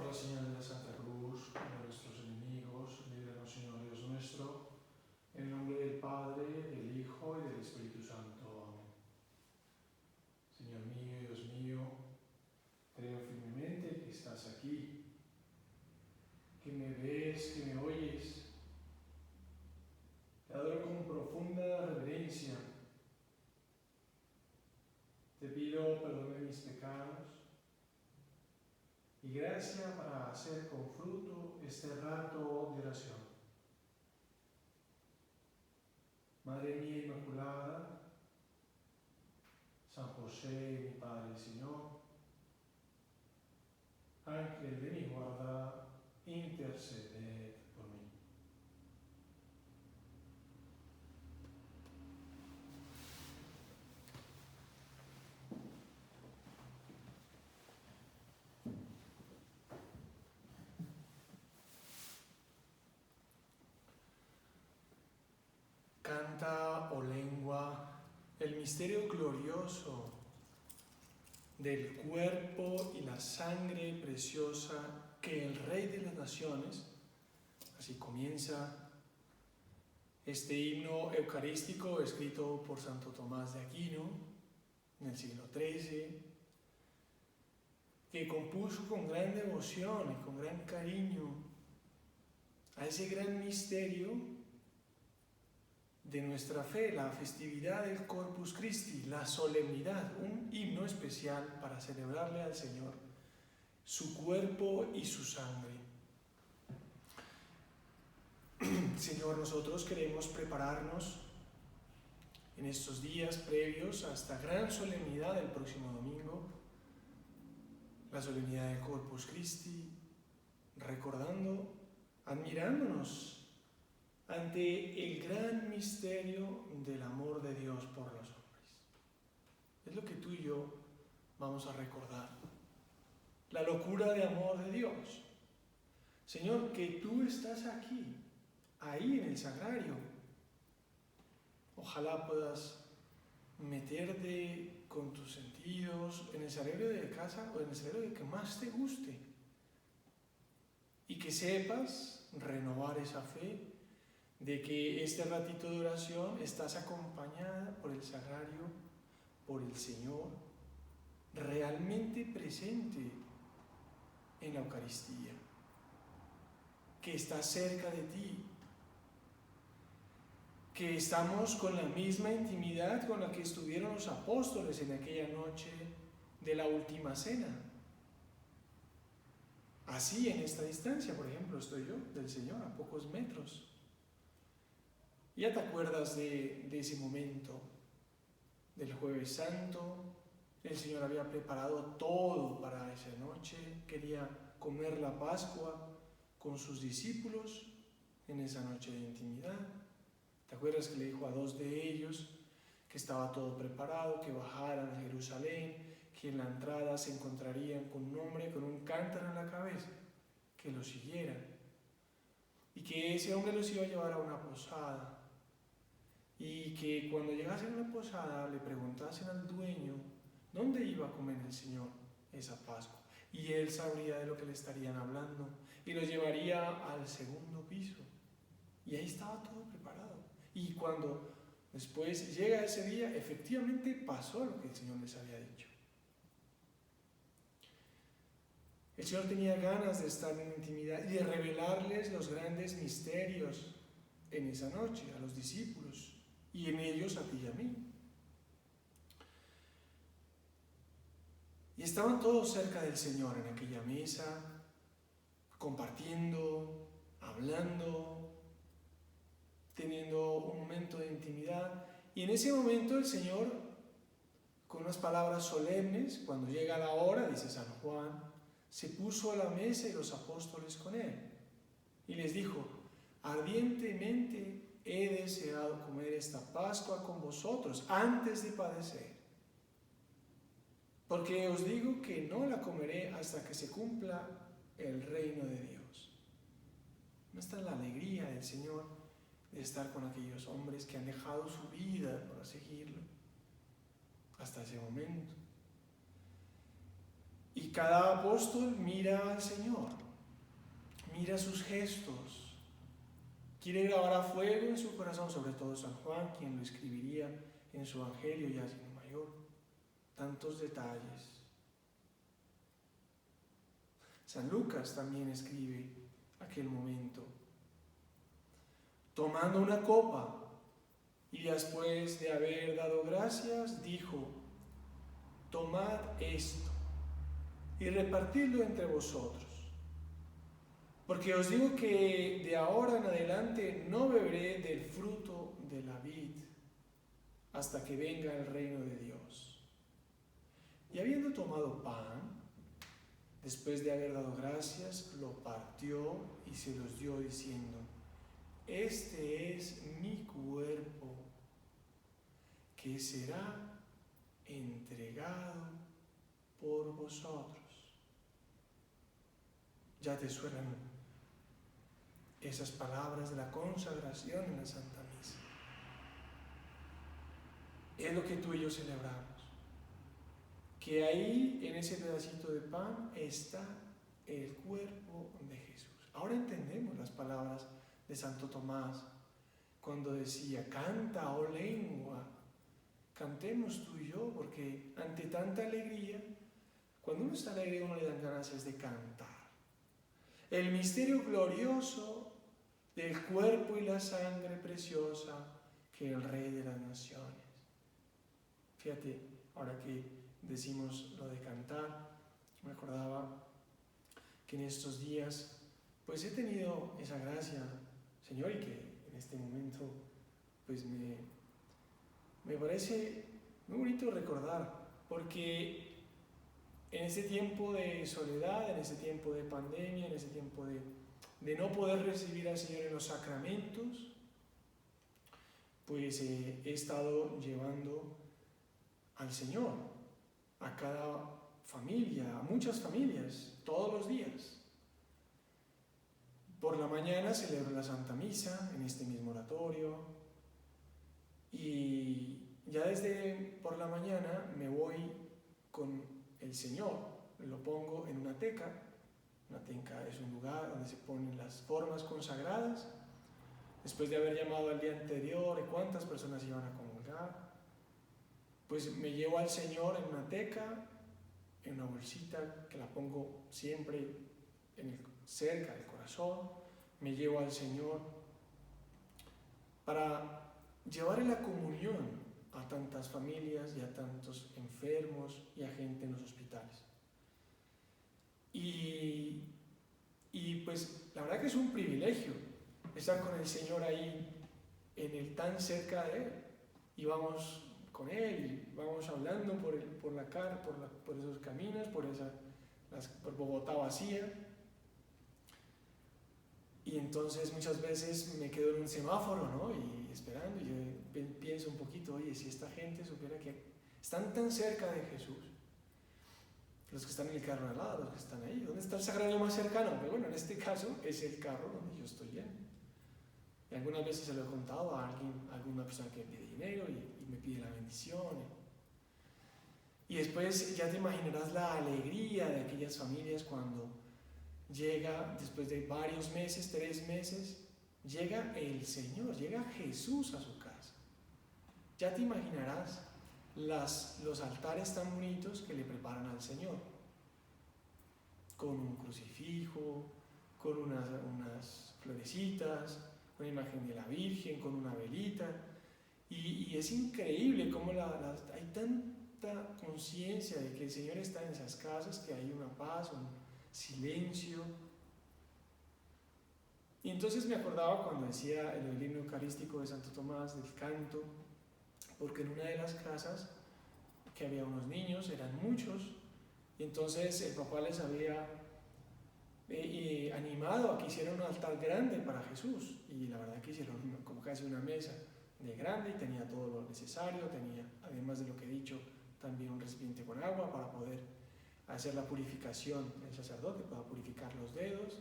la señal de la Santa Cruz de nuestros enemigos, líbranos, Señor Dios nuestro, en el nombre del Padre, del Hijo y del Espíritu Santo. Amén. Señor mío y Dios mío, creo firmemente que estás aquí, que me ves, que me oyes. Te adoro con profunda reverencia. Te pido perdón de mis pecados y gracia para hacer con fruto este rato de oración. Madre mía Inmaculada, San José, mi Padre y Señor, Ángel de mi guarda, interceded por mí. Canta, oh lengua, el misterio glorioso del cuerpo y la sangre preciosa que el Rey de las Naciones, así comienza este himno eucarístico escrito por Santo Tomás de Aquino en el siglo XIII, que compuso con gran devoción y con gran cariño a ese gran misterio de nuestra fe, la festividad del Corpus Christi, la solemnidad, un himno especial para celebrarle al Señor su cuerpo y su sangre. Señor, nosotros queremos prepararnos en estos días previos a esta gran solemnidad del próximo domingo, la solemnidad del Corpus Christi, recordando, admirándonos ante el gran misterio del amor de Dios por los hombres. Es lo que tú y yo vamos a recordar. La locura de amor de Dios. Señor, que tú estás aquí, ahí en el sagrario. Ojalá puedas meterte con tus sentidos en el sagrario de casa o en el sagrario que más te guste. Y que sepas renovar esa fe de que este ratito de oración estás acompañada por el sagrario, por el Señor, realmente presente en la Eucaristía, que está cerca de ti, que estamos con la misma intimidad con la que estuvieron los apóstoles en aquella noche de la última cena. Así, en esta distancia, por ejemplo, estoy yo del Señor a pocos metros. ¿Ya te acuerdas de ese momento del Jueves Santo? El Señor había preparado todo para esa noche, quería comer la Pascua con sus discípulos en esa noche de intimidad. ¿Te acuerdas que le dijo a dos de ellos que estaba todo preparado, que bajaran a Jerusalén, que en la entrada se encontrarían con un hombre con un cántaro en la cabeza, que lo siguieran, y que ese hombre los iba a llevar a una posada, y que cuando llegasen a la posada le preguntasen al dueño dónde iba a comer el Señor esa Pascua, y él sabría de lo que le estarían hablando, y los llevaría al segundo piso, y ahí estaba todo preparado. Y cuando después llega ese día, efectivamente pasó lo que el Señor les había dicho. El Señor tenía ganas de estar en intimidad y de revelarles los grandes misterios en esa noche a los discípulos y en ellos a ti y a mí. Y estaban todos cerca del Señor en aquella mesa, compartiendo, hablando, teniendo un momento de intimidad. Y en ese momento el Señor, con unas palabras solemnes, cuando llega la hora, dice San Juan, se puso a la mesa y los apóstoles con él. Y les dijo: ardientemente he deseado comer esta Pascua con vosotros antes de padecer. Porque os digo que no la comeré hasta que se cumpla el reino de Dios. ¿No está la alegría del Señor de estar con aquellos hombres que han dejado su vida para seguirlo hasta ese momento? Y Y cada apóstol mira al Señor, mira sus gestos, quiere grabar a fuego en su corazón, sobre todo San Juan, quien lo escribiría en su Evangelio ya siendo mayor. Tantos detalles. San Lucas también escribe aquel momento. Tomando una copa y después de haber dado gracias, dijo: tomad esto y repartidlo entre vosotros, porque os digo que de ahora en adelante no beberé del fruto de la vid hasta que venga el reino de Dios. Y habiendo tomado pan, después de haber dado gracias, lo partió y se los dio diciendo: este es mi cuerpo, que será entregado por vosotros. Ya te suenan esas palabras de la consagración en la Santa Misa. Es lo que tú y yo celebramos. Que ahí, en ese pedacito de pan, está el cuerpo de Jesús. Ahora entendemos las palabras de Santo Tomás, cuando decía: canta, oh lengua, cantemos tú y yo, porque ante tanta alegría, cuando uno está alegre, uno le dan ganas de cantar. El misterio glorioso del cuerpo y la sangre preciosa que el Rey de las Naciones. Fíjate, ahora que decimos lo de cantar, me acordaba que en estos días pues he tenido esa gracia, Señor, y que en este momento pues me parece muy bonito recordar, porque en ese tiempo de soledad, en ese tiempo de pandemia, en ese tiempo de no poder recibir al Señor en los sacramentos, pues he estado llevando al Señor a cada familia, a muchas familias, todos los días. Por la mañana celebro la Santa Misa en este mismo oratorio y ya desde por la mañana me voy con el Señor, lo pongo en una teca. Una teca es un lugar donde se ponen las formas consagradas, después de haber llamado al día anterior y cuántas personas iban a comulgar, pues me llevo al Señor en una teca, en una bolsita que la pongo siempre cerca del corazón. Me llevo al Señor para llevar en la comunión a tantas familias y a tantos enfermos y a gente en los hospitales. Y pues la verdad que es un privilegio estar con el Señor ahí, tan cerca de Él. Y vamos con Él, y vamos hablando por esos caminos, por Bogotá vacía. Y entonces muchas veces me quedo en un semáforo, ¿no? Y esperando, y yo pienso un poquito: oye, si esta gente supiera que están tan cerca de Jesús, los que están en el carro al lado, los que están ahí, ¿dónde está el sagrario más cercano? Pero bueno, en este caso es el carro donde yo estoy yendo. Y algunas veces se lo he contado a alguna persona que me pide dinero y me pide la bendición. Y después ya te imaginarás la alegría de aquellas familias cuando llega, después de varios meses, 3 meses, llega el Señor, llega Jesús a su casa. Ya te imaginarás los altares tan bonitos que le preparan al Señor, con un crucifijo, con unas florecitas, una imagen de la Virgen, con una velita, y es increíble cómo hay tanta conciencia de que el Señor está en esas casas, que hay una paz, un silencio. Y entonces me acordaba cuando decía el himno eucarístico de Santo Tomás, del canto, porque en una de las casas que había unos niños, eran muchos, y entonces el papá les había animado a que hicieran un altar grande para Jesús, y la verdad que hicieron como casi una mesa de grande, y tenía todo lo necesario, tenía, además de lo que he dicho, también un recipiente con agua para poder hacer la purificación del sacerdote, para purificar los dedos.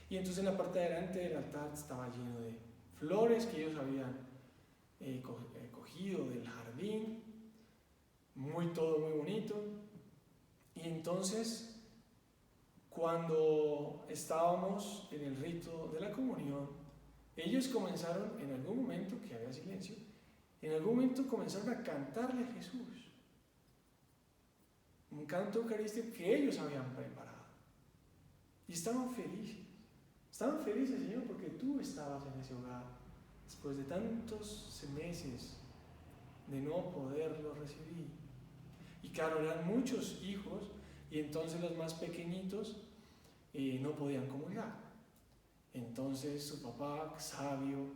Y entonces en la parte de adelante del altar estaba lleno de flores que ellos habían cogido del jardín, todo muy bonito. Y entonces cuando estábamos en el rito de la comunión, ellos comenzaron en algún momento, que había silencio, en algún momento comenzaron a cantarle a Jesús. Un canto eucarístico que ellos habían preparado. Y estaban felices. Estaban felices, Señor, porque tú estabas en ese hogar. Después de tantos meses de no poderlo recibir. Y claro, eran muchos hijos y entonces los más pequeñitos no podían comulgar. Entonces su papá, sabio,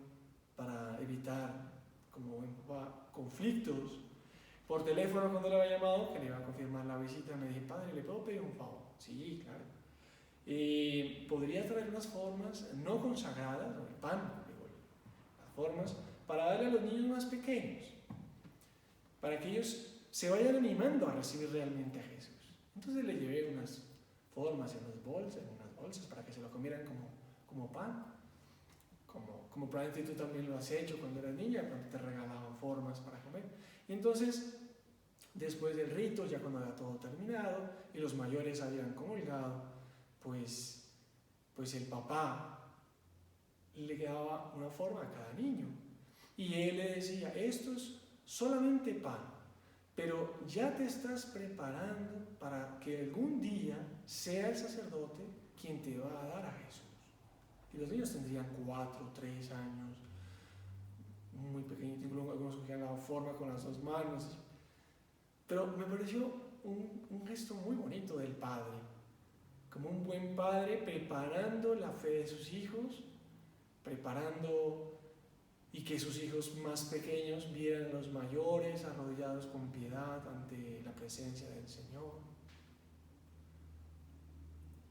para evitar, como buen papá, conflictos, por teléfono cuando le había llamado, que le iba a confirmar la visita, me dije, padre, ¿le puedo pedir un favor? Sí, claro. ¿Podría traer unas formas no consagradas, el pan, digo, las formas, para darle a los niños más pequeños, para que ellos se vayan animando a recibir realmente a Jesús? Entonces le llevé unas formas en unas bolsas para que se lo comieran como pan, como probablemente tú también lo has hecho cuando eras niña, cuando te regalaban formas para comer. Y entonces, después del rito, ya cuando era todo terminado y los mayores habían comulgado, pues el papá le daba una forma a cada niño y él le decía, esto es solamente pan, pero ya te estás preparando para que algún día sea el sacerdote quien te va a dar a Jesús. Y los niños tendrían 4, 3 años, muy pequeñitos, algunos cogían la forma con las 2 manos. Pero me pareció un gesto muy bonito del padre, como un buen padre preparando la fe de sus hijos, preparando y que sus hijos más pequeños vieran a los mayores arrodillados con piedad ante la presencia del Señor.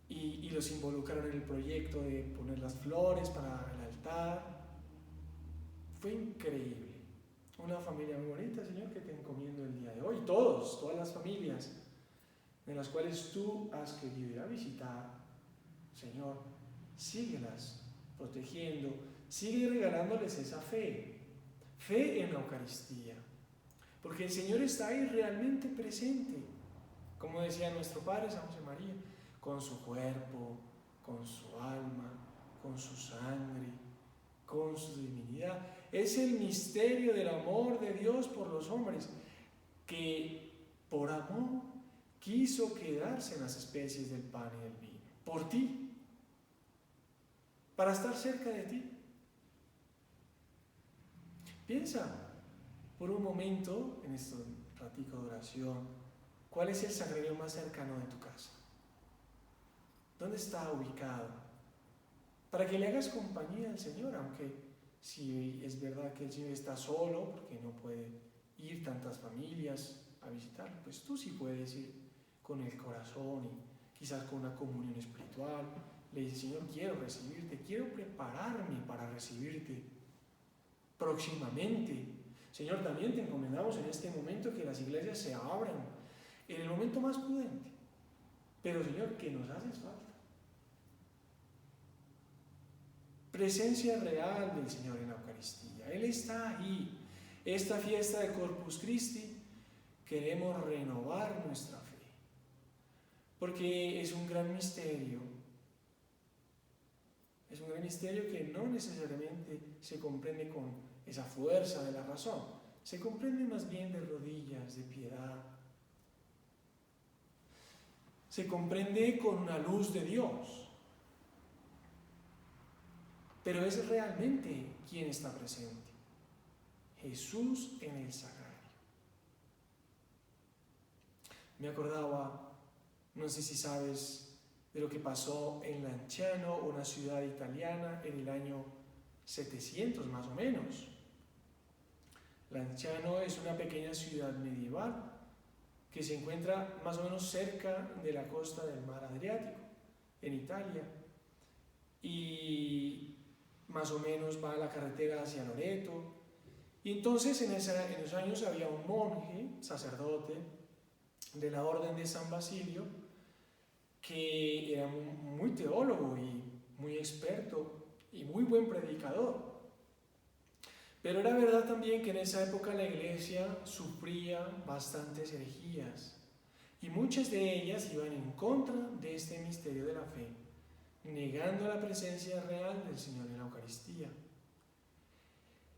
Y los involucraron en el proyecto de poner las flores para el altar. Fue increíble. Una familia muy bonita, Señor, que te encomiendo el día de hoy. Todas las familias en las cuales tú has querido ir a visitar, Señor, síguelas protegiendo, sigue regalándoles esa fe en la Eucaristía, porque el Señor está ahí realmente presente, como decía nuestro Padre San José María, con su cuerpo, con su alma, con su sangre, con su divinidad. Es el misterio del amor de Dios por los hombres, que por amor quiso quedarse en las especies del pan y del vino, por ti, para estar cerca de ti. Piensa por un momento, en este ratico de oración, ¿cuál es el sagrario más cercano de tu casa? ¿Dónde está ubicado? Para que le hagas compañía al Señor, aunque si es verdad que el Señor está solo, porque no puede ir tantas familias a visitarlo, pues tú sí puedes ir con el corazón y quizás con una comunión espiritual. Le dices, Señor, quiero recibirte, quiero prepararme para recibirte próximamente. Señor, también te encomendamos en este momento que las iglesias se abran en el momento más prudente. Pero, Señor, que nos haces falta presencia real del Señor en la Eucaristía. Él está ahí. Esta fiesta de Corpus Christi queremos renovar nuestra fe, porque es un gran misterio. Es un gran misterio que no necesariamente se comprende con esa fuerza de la razón, se comprende más bien de rodillas, de piedad. Se comprende con una luz de Dios. Pero es realmente quien está presente. Jesús en el sagrario. Me acordaba, no sé si sabes, de lo que pasó en Lanciano, una ciudad italiana, en el año 700 más o menos. Lanciano es una pequeña ciudad medieval que se encuentra más o menos cerca de la costa del mar Adriático, en Italia. Y más o menos va a la carretera hacia Loreto. Y entonces en esos años había un monje, sacerdote de la orden de San Basilio, que era muy teólogo y muy experto y muy buen predicador. Pero era verdad también que en esa época la iglesia sufría bastantes herejías Y muchas de ellas iban en contra de este misterio de la fe, negando la presencia real del Señor en la Eucaristía.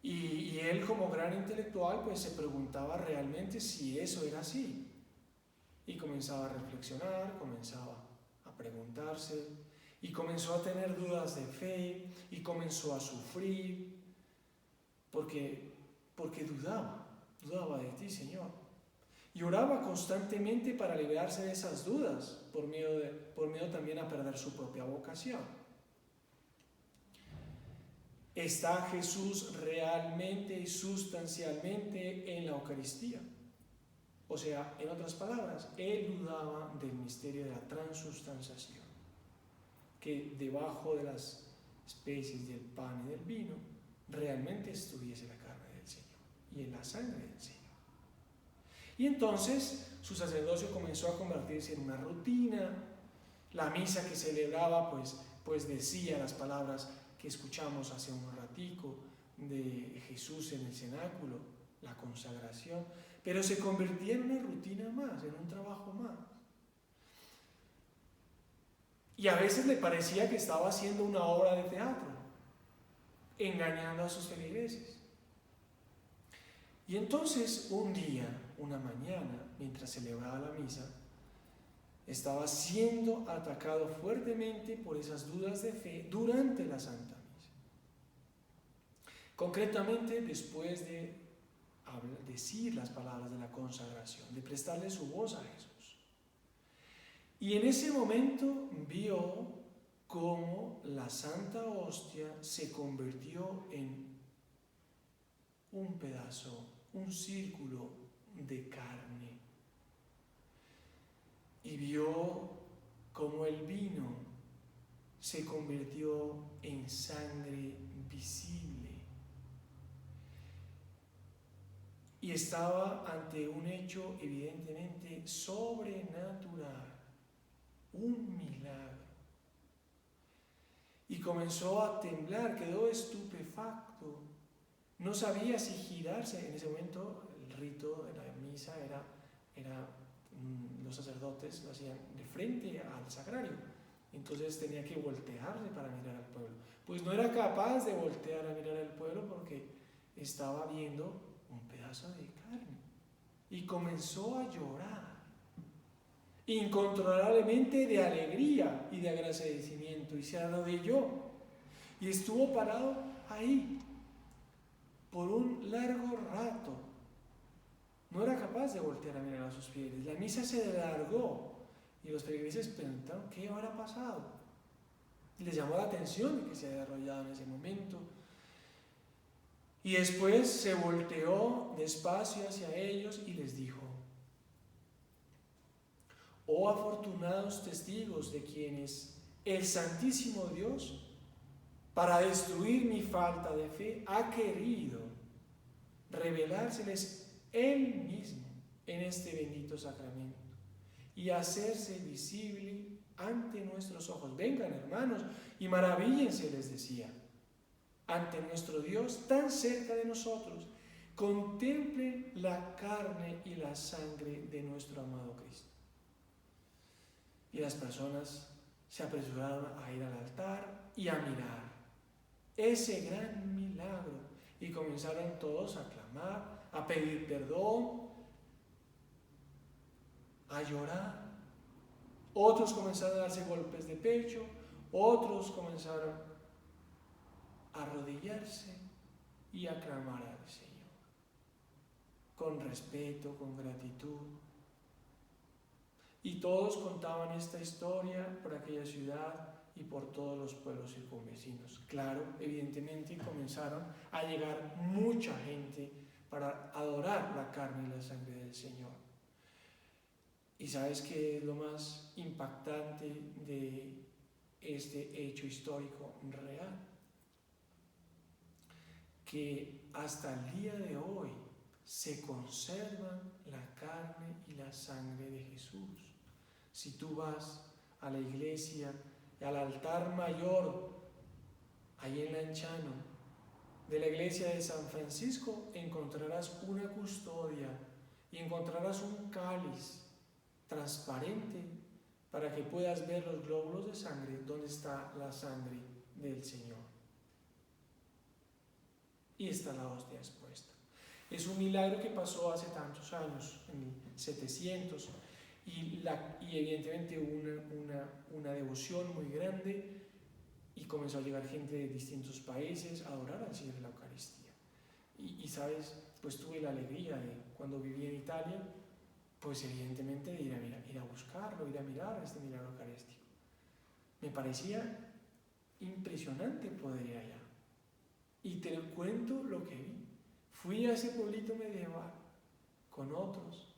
Y él, como gran intelectual, pues se preguntaba realmente si eso era así. Y comenzaba a reflexionar, comenzaba a preguntarse, y comenzó a tener dudas de fe, y comenzó a sufrir, porque dudaba de ti, Señor. Y oraba constantemente para liberarse de esas dudas, por miedo también a perder su propia vocación. ¿Está Jesús realmente y sustancialmente en la Eucaristía? O sea, en otras palabras, él dudaba del misterio de la transustanciación, que debajo de las especies del pan y del vino realmente estuviese la carne del Señor y en la sangre del Señor. Y entonces su sacerdocio comenzó a convertirse en una rutina. La misa que celebraba pues decía las palabras que escuchamos hace un ratico de Jesús en el cenáculo, la consagración, pero se convertía en una rutina más, en un trabajo más. Y a veces le parecía que estaba haciendo una obra de teatro, engañando a sus feligreses. Y entonces un día, una mañana, mientras celebraba la misa, estaba siendo atacado fuertemente por esas dudas de fe durante la Santa Misa. Concretamente, después de decir las palabras de la consagración, de prestarle su voz a Jesús. Y en ese momento vio cómo la Santa Hostia se convirtió en un pedazo, un círculo de carne. Y vio cómo el vino se convirtió en sangre visible. Y estaba ante un hecho evidentemente sobrenatural, un milagro. Y comenzó a temblar, quedó estupefacto. No sabía si girarse. En ese momento el rito de la misa era los sacerdotes lo hacían de frente al sagrario. Entonces tenía que voltearse para mirar al pueblo. Pues no era capaz de voltear a mirar al pueblo porque estaba viendo un pedazo de carne. Y comenzó a llorar incontrolablemente de alegría y de agradecimiento. Y se arrodilló y estuvo parado ahí por un largo rato. No era capaz de voltear a mirar a sus pies. La misa se alargó y los feligreses preguntaron qué habrá pasado. Les llamó la atención que se había arrollado en ese momento. Y después se volteó despacio hacia ellos y les dijo: oh afortunados testigos de quienes el Santísimo Dios, para destruir mi falta de fe, ha querido revelárseles Él mismo en este bendito sacramento y hacerse visible ante nuestros ojos. Vengan, hermanos, y maravíllense, les decía, ante nuestro Dios tan cerca de nosotros. Contemplen la carne y la sangre de nuestro amado Cristo. Y las personas se apresuraron a ir al altar y a mirar ese gran milagro. Y comenzaron todos a clamar, a pedir perdón, a llorar. Otros comenzaron a darse golpes de pecho, otros comenzaron a arrodillarse y a clamar al Señor, con respeto, con gratitud. Y todos contaban esta historia por aquella ciudad y por todos los pueblos circunvecinos. Claro, evidentemente comenzaron a llegar mucha gente para adorar la carne y la sangre del Señor. ¿Y sabes qué es lo más impactante de este hecho histórico real? Que hasta el día de hoy se conservan la carne y la sangre de Jesús. Si tú vas a la iglesia, al altar mayor, ahí en Lanchano, de la iglesia de San Francisco, encontrarás una custodia y encontrarás un cáliz transparente, para que puedas ver los glóbulos de sangre donde está la sangre del Señor. Y está la hostia expuesta. Es un milagro que pasó hace tantos años, en 700, y evidentemente hubo una devoción muy grande y comenzó a llegar gente de distintos países a adorar al Señor en la Eucaristía. Y sabes, pues tuve la alegría de, cuando viví en Italia, pues evidentemente de ir a buscarlo, ir a mirar este milagro eucarístico. Me parecía impresionante poder ir allá. Y te cuento lo que vi. Fui a ese pueblito medieval con otros.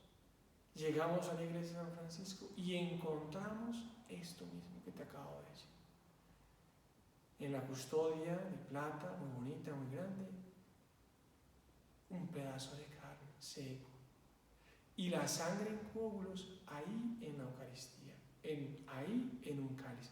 Llegamos a la iglesia de San Francisco y encontramos esto mismo que te acabo de decir. En la custodia de plata, muy bonita, muy grande, un pedazo de carne seco. Y la sangre en coágulos ahí en la Eucaristía, ahí en un cáliz.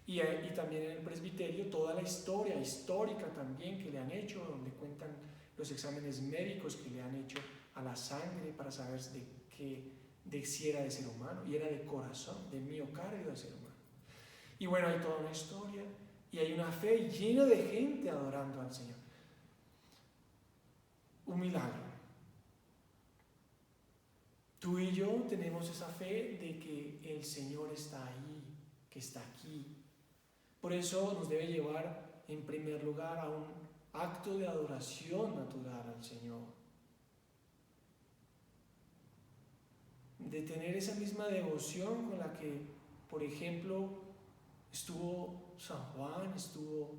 Y también en el presbiterio toda la historia histórica también que le han hecho, donde cuentan los exámenes médicos que le han hecho a la sangre para saber si era de ser humano, y era de corazón, de miocardio de ser humano. Y bueno, hay toda una historia y hay una fe llena de gente adorando al Señor. Un milagro. Tú y yo tenemos esa fe de que el Señor está ahí, que está aquí. Por eso nos debe llevar en primer lugar a un acto de adoración natural al Señor. De tener esa misma devoción con la que, por ejemplo, estuvo San Juan, estuvo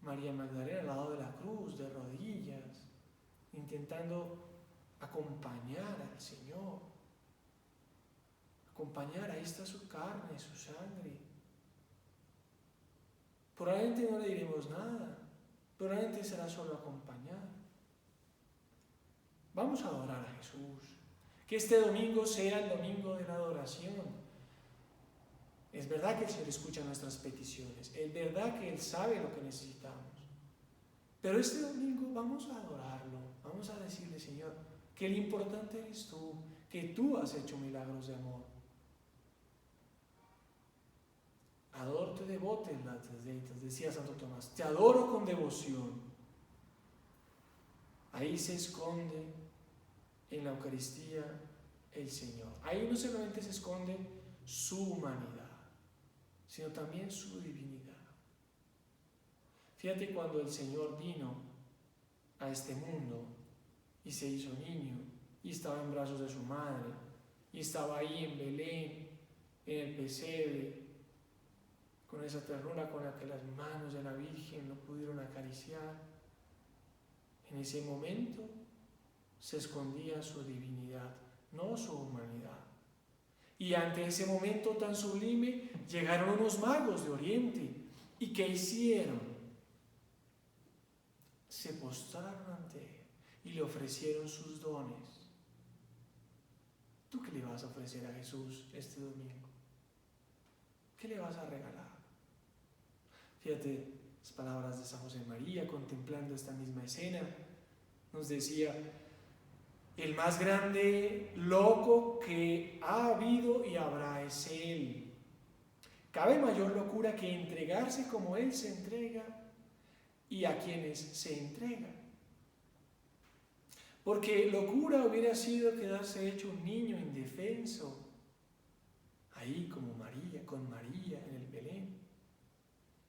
María Magdalena al lado de la cruz, de rodillas, intentando acompañar al Señor. Acompañar, ahí está su carne, su sangre. Probablemente no le diremos nada, probablemente será solo acompañar. Vamos a adorar a Jesús. Que este domingo sea el domingo de la adoración. Es verdad que el Señor escucha nuestras peticiones, es verdad que Él sabe lo que necesitamos. Pero este domingo vamos a adorarlo, vamos a decirle, Señor, que el importante eres tú, que tú has hecho milagros de amor. Adoro te devote, decía Santo Tomás, te adoro con devoción. Ahí se esconde en la Eucaristía el Señor. Ahí no solamente se esconde su humanidad, sino también su divinidad. Fíjate cuando el Señor vino a este mundo y se hizo niño y estaba en brazos de su madre y estaba ahí en Belén, en el pesebre, con esa ternura con la que las manos de la Virgen lo pudieron acariciar. En ese momento se escondía su divinidad, no su humanidad. Y ante ese momento tan sublime llegaron unos magos de Oriente. ¿Y qué hicieron? Se postraron ante él y le ofrecieron sus dones. ¿Tú qué le vas a ofrecer a Jesús este domingo? ¿Qué le vas a regalar? Fíjate las palabras de San José María contemplando esta misma escena. Nos decía: el más grande loco que ha habido y habrá es Él. ¿Cabe mayor locura que entregarse como Él se entrega y a quienes se entregan? Porque locura hubiera sido quedarse hecho un niño indefenso, ahí como María, con María en el Belén.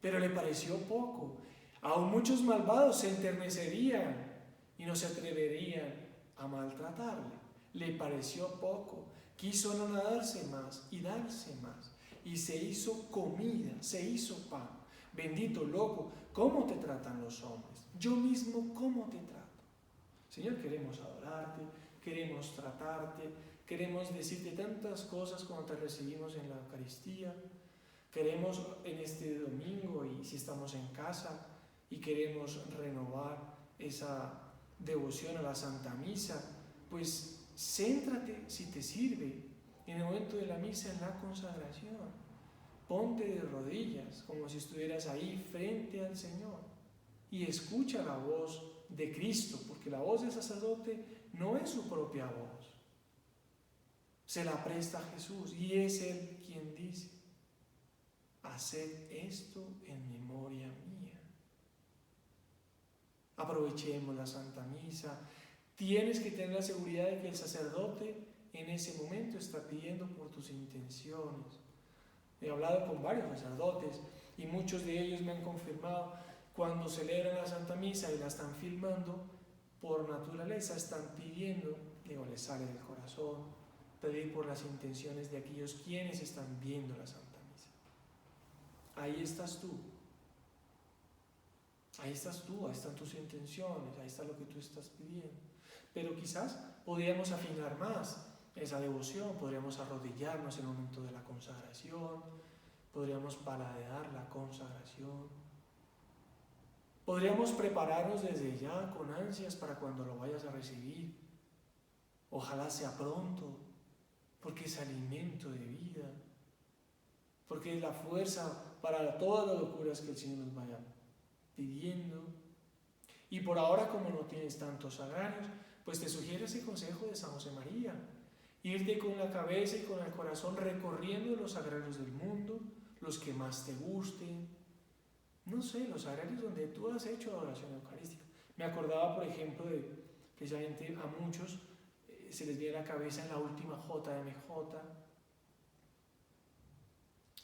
Pero le pareció poco. Aún muchos malvados se enternecerían y no se atreverían a maltratarle. Le pareció poco. Quiso anonarse más y darse más. Y se hizo comida, se hizo pan. Bendito loco, ¿cómo te tratan los hombres? Yo mismo, ¿cómo te trato? Señor, queremos adorarte, queremos tratarte, queremos decirte tantas cosas cuando te recibimos en la Eucaristía. Queremos en este domingo, y si estamos en casa, y queremos renovar esa devoción a la Santa Misa, pues céntrate, si te sirve, en el momento de la misa, en la consagración. Ponte de rodillas, como si estuvieras ahí frente al Señor, y escucha la voz de Cristo, porque la voz del sacerdote no es su propia voz. se la presta a Jesús y es Él quien dice: haced esto en memoria mía. Aprovechemos la Santa Misa. Tienes que tener la seguridad de que el sacerdote en ese momento está pidiendo por tus intenciones. He hablado con varios sacerdotes y muchos de ellos me han confirmado: cuando celebran la Santa Misa y la están filmando, por naturaleza están pidiendo, les sale del corazón, pedir por las intenciones de aquellos quienes están viendo la Santa Misa. Ahí estás tú. Ahí estás tú, ahí están tus intenciones, ahí está lo que tú estás pidiendo. Pero quizás podríamos afinar más esa devoción, podríamos arrodillarnos en el momento de la consagración, podríamos paladear la consagración, podríamos prepararnos desde ya con ansias para cuando lo vayas a recibir. Ojalá sea pronto, porque es alimento de vida, porque es la fuerza para todas las locuras que el Señor nos vaya pidiendo. Y por ahora, como no tienes tantos sagrarios, pues te sugiero ese consejo de San José María: irte con la cabeza y con el corazón recorriendo los sagrarios del mundo, los que más te gusten, no sé, los sagrarios donde tú has hecho adoración eucarística. Me acordaba, por ejemplo, de precisamente a muchos se les viene a la cabeza en la última JMJ.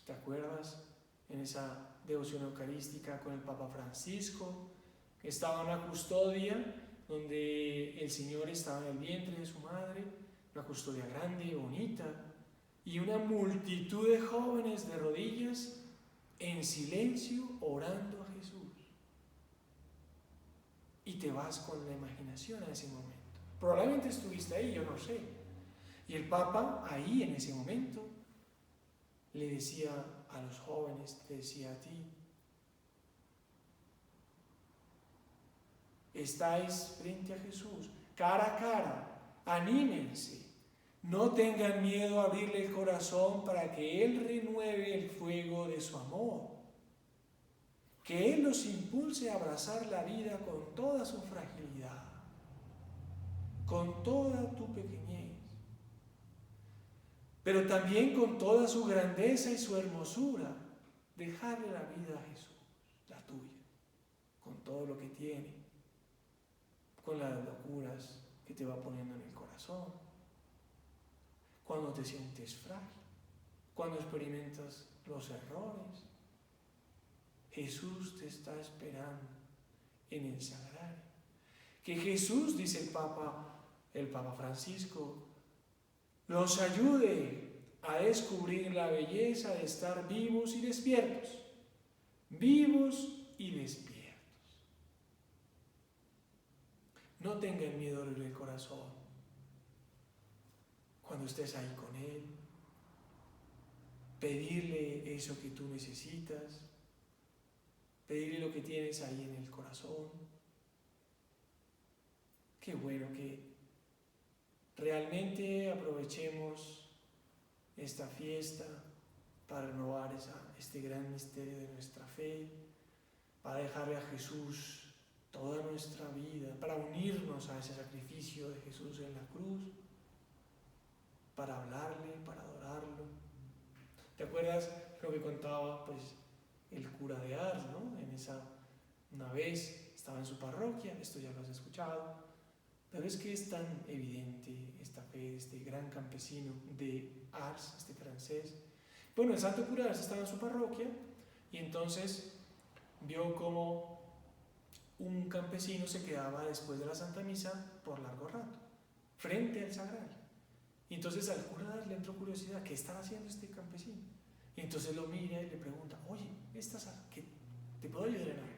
¿Te acuerdas? En esa devoción eucarística con el Papa Francisco, que estaba en la custodia, donde el Señor estaba en el vientre de su madre, una custodia grande, bonita, y una multitud de jóvenes de rodillas, en silencio, orando a Jesús. Y te vas con la imaginación a ese momento. Probablemente estuviste ahí, yo no sé. Y el Papa ahí, en ese momento, le decía a los jóvenes, te decía a ti: estáis frente a Jesús, cara a cara, anímense, no tengan miedo a abrirle el corazón para que Él renueve el fuego de su amor, que Él los impulse a abrazar la vida con toda su fragilidad, con toda tu pequeñez, pero también con toda su grandeza y su hermosura. Dejarle la vida a Jesús, la tuya, con todo lo que tiene, con las locuras que te va poniendo en el corazón, cuando te sientes frágil, cuando experimentas los errores. Jesús te está esperando en el sagrario. Que Jesús, dice el Papa Francisco, nos ayude a descubrir la belleza de estar vivos y despiertos. Vivos y despiertos. No tengan miedo de abrir el corazón cuando estés ahí con Él. Pedirle eso que tú necesitas. Pedirle lo que tienes ahí en el corazón. Qué bueno que realmente aprovechemos esta fiesta para renovar este gran misterio de nuestra fe, para dejarle a Jesús toda nuestra vida, para unirnos a ese sacrificio de Jesús en la cruz, para hablarle, para adorarlo. ¿Te acuerdas lo que contaba el cura de Ars, ¿no? Una vez estaba en su parroquia, esto ya lo has escuchado, pero es que es tan evidente esta fe de este gran campesino de Ars, este francés. Bueno, el santo cura de Ars estaba en su parroquia y entonces vio cómo un campesino se quedaba después de la Santa Misa por largo rato, frente al sagrario. Y entonces al cura de Ars le entró curiosidad: ¿qué estaba haciendo este campesino? Y entonces lo mira y le pregunta: oye, ¿te puedo ayudar en algo?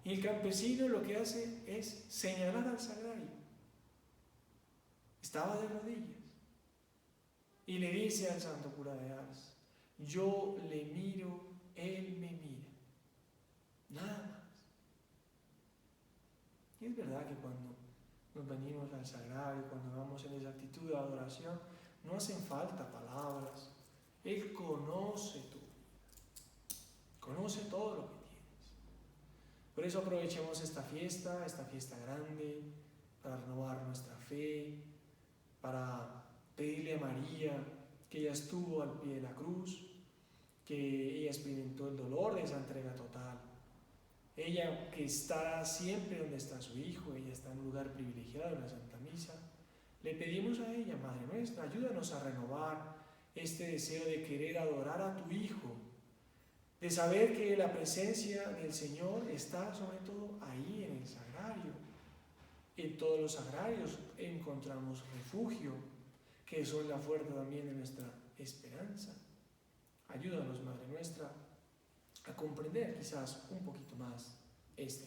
Y el campesino lo que hace es señalar al sagrario. Estaba de rodillas. Y le dice al santo cura de Ars: yo le miro, él me mira. Nada más. Y es verdad que cuando nos venimos al sagrario, cuando vamos en esa actitud de adoración, no hacen falta palabras. Él conoce tu vida, conoce todo lo que tienes. Por eso aprovechemos esta fiesta grande, para renovar nuestra fe, para pedirle a María que ella estuvo al pie de la cruz, que ella experimentó el dolor de esa entrega total. Ella que está siempre donde está su Hijo, ella está en un lugar privilegiado en la Santa Misa. Le pedimos a ella, Madre nuestra, ayúdanos a renovar este deseo de querer adorar a tu Hijo, de saber que la presencia del Señor está sobre todo ahí en el sagrario. En todos los sagrarios encontramos refugio, que son la fuerza también de nuestra esperanza. Ayúdanos, Madre nuestra, a comprender quizás un poquito más este